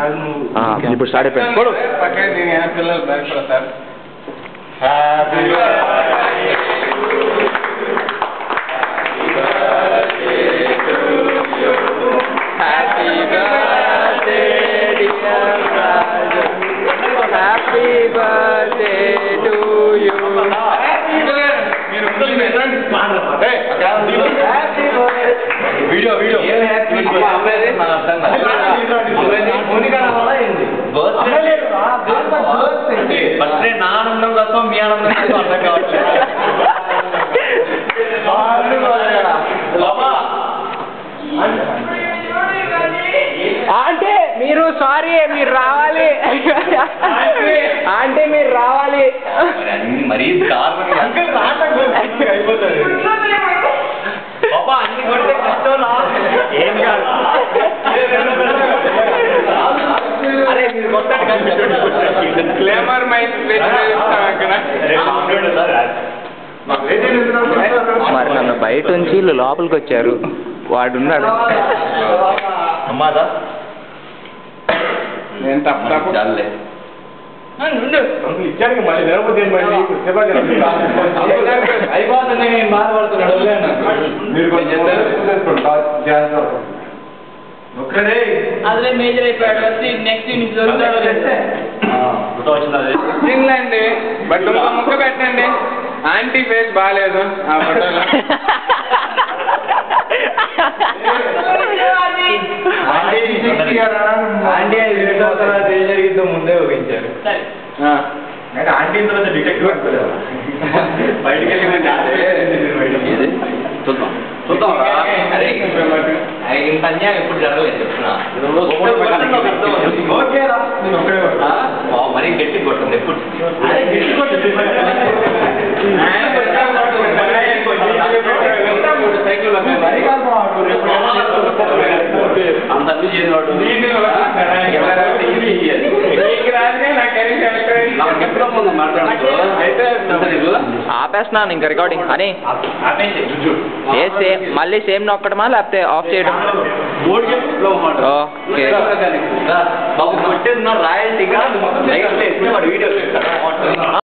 ఇప్పుడు స్టార్ట్ అయిపోయింది. పిల్లలు భయపడతారు. వీడియో బర్త్డే నా ఆనందం కోసం మీ ఆనందం కోసం అర్థం కావట్లేదు. అంటే మీరు సారీ మీరు రావాలి అంటే మీరు రావాలి మరీ అయిపోతుంది. బాబా అన్ని కొడితే కష్టం ఏం కాదు. అరే మీరు గ్లామర్ మరి నన్ను బయట నుంచి వీళ్ళు లోపలికి వచ్చారు. వాడున్నాడు అమ్మాదా నేను తప్పు చాలే ఇచ్చాను మళ్ళీ లేకపోతే అయిపోతుంది. నేను బాధపడుతున్నాడు. మీరు ఒక్కడే అదే మేజర్ అయిపోయాడు. నెక్స్ట్ తినండి బట్ ఇంకో ముక్క పెట్టండి. ఆంటీ ఫేస్ బాగాలేదు ఆ ఫోటోలో. ఆంటీ ఏం జరిగిందో ముందే ఊహించారు. ఆంటీ తర్వాత డిటెక్టివ్ బయటకి వెళ్ళి చూద్దాం. అరే ఇంత అన్యాయం ఎప్పుడు జరగలేదు చెప్తున్నా. మరీ గట్టి కొట్టండి ఎప్పుడు అంత అన్ని చేసినవాడు ఆపేస్తున్నాను ఇంకా రికార్డింగ్ అని. మళ్ళీ సేమ్ నొక్కడమా లేకపోతే ఆఫ్ చేయడం? బాబు కొట్టేది రాయల్టీగా వీడియో